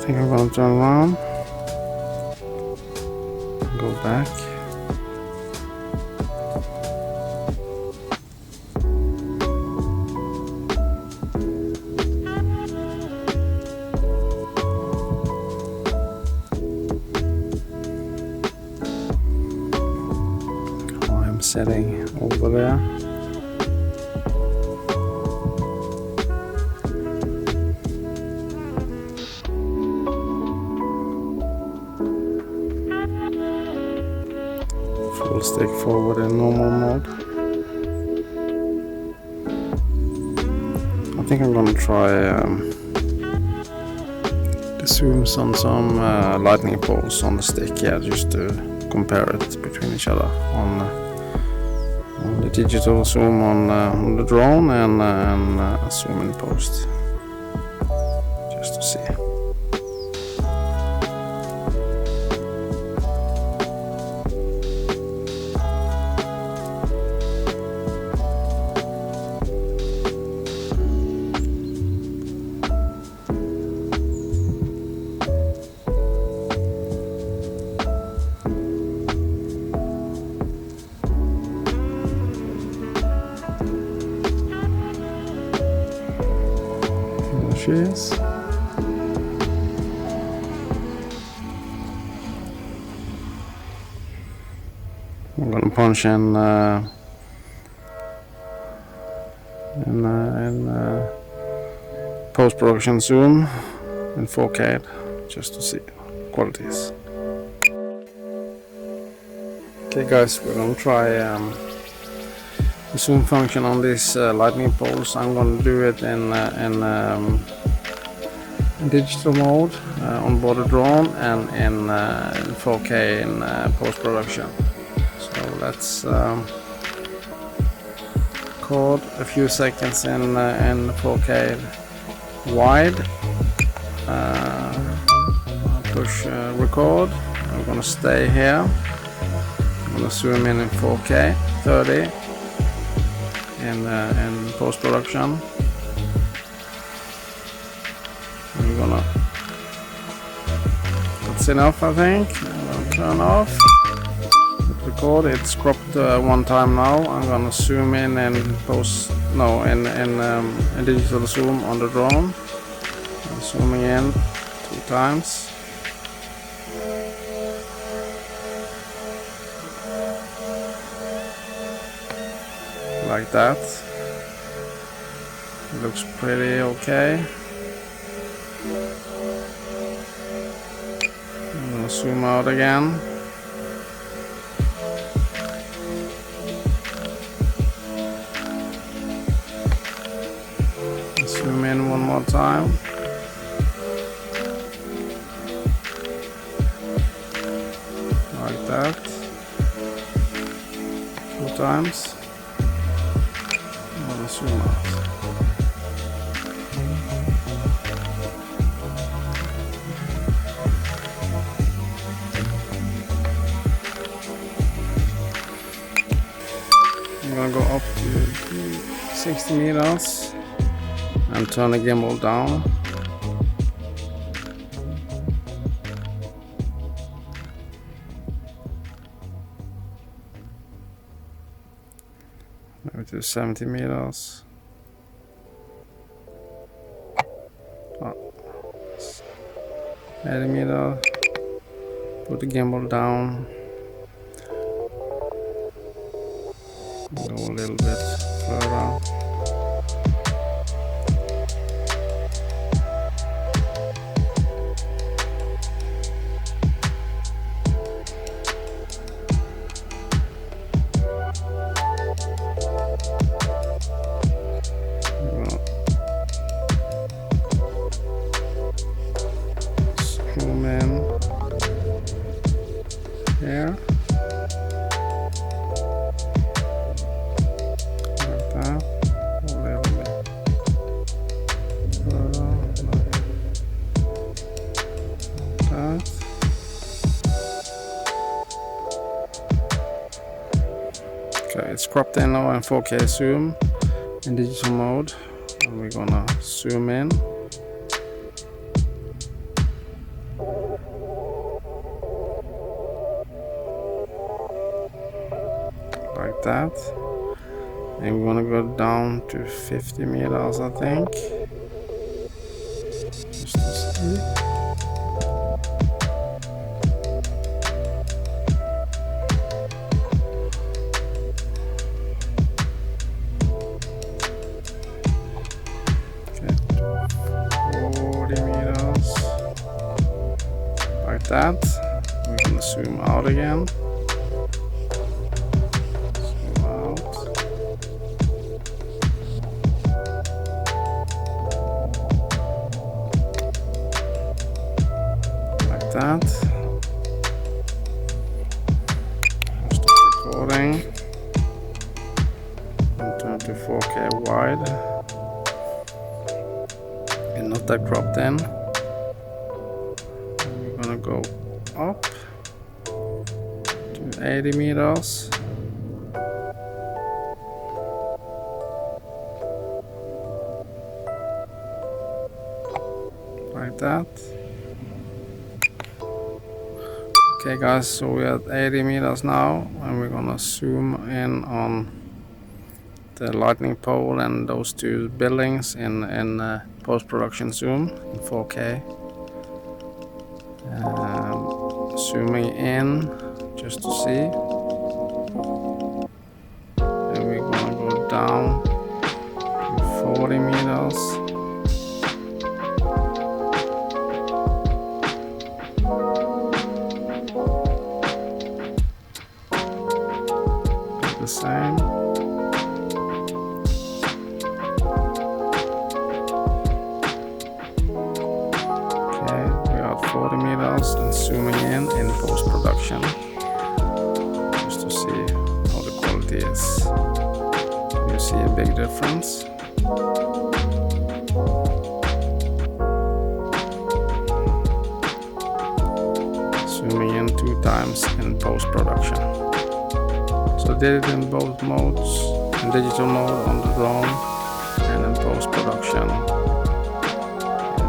think I'm gonna turn around, go back. I'm setting over there. Full stick forward in normal mode. I think I'm gonna try the zooms on some lightning poles on the stick, yeah, just to compare it between each other on the digital zoom on the drone and zoom in post, just to see. She is. I'm gonna punch in post-production zoom in 4K just to see qualities. Okay guys, we're gonna try the zoom function on these lightning poles. I'm going to do it in digital mode on board the drone and in 4K in post-production. So let's record a few seconds in 4K wide. Push record. I'm going to stay here. I'm going to zoom in 4K 30. In post-production. I'm gonna, that's enough I think. I'm gonna turn off, record, it's cropped one time now. I'm gonna zoom in and in digital zoom on the drone. I'm zooming in 2 times. Like that. It looks pretty okay. I'm gonna zoom out again. Zoom in one more time. Like that. 2 times. Zoom out. I'm gonna go up to 60 meters and turn the gimbal down. Maybe to 70 meters. 80 meters. Put the gimbal down. Go a little bit further. Zoom in here. Like that. A little bit further. Like that. Okay, it's cropped in now in 4K zoom in digital mode. And we're gonna zoom in. that. And we're gonna go down to 50 meters, I think, just to see. Okay, 40 meters, like that. We're gonna zoom out again. Zoom out. Like that. Stop recording. And turn to 4K wide. And not that cropped in. And we're gonna go up to 80 meters. Like that. Okay guys, so we're at 80 meters now, and we're gonna zoom in on the lightning pole and those two buildings in post-production zoom in 4K. Zooming in just to see, and we're gonna go down to 40 meters. The same. Okay, we are at 40 meters and zooming in post-production just to see how the quality is. You see a big difference. Zooming in 2 times in post-production. So I did it in both modes, in digital mode on the drone and in post-production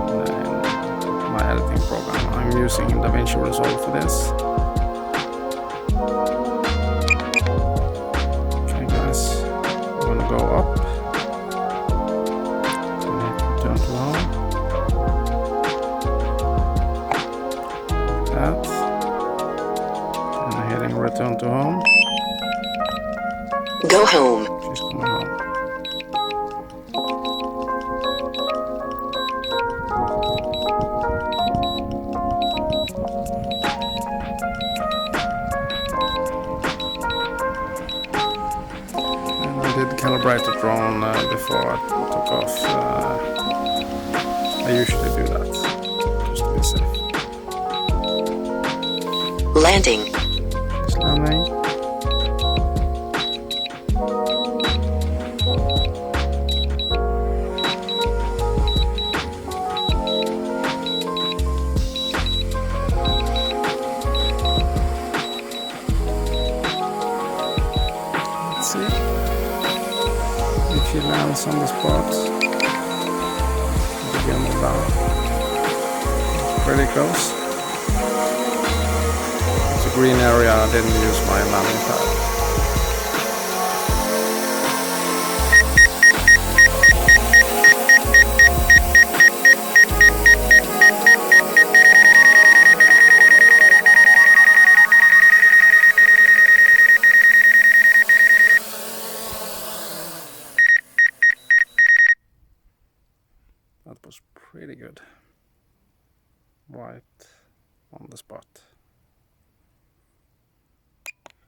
in my editing program. I'm using Davinci Resolve for this. Okay guys, I'm gonna go up. Return to home. Like that. And I'm hitting return to home. Go home. She's coming home. And I did calibrate the drone before I took off. I usually do that, just to be safe. Landing. She's landing. See if she lands on the spot. The gimbal down. Pretty close. It's a green area. I didn't use my landing pad. That was pretty good. Right on the spot.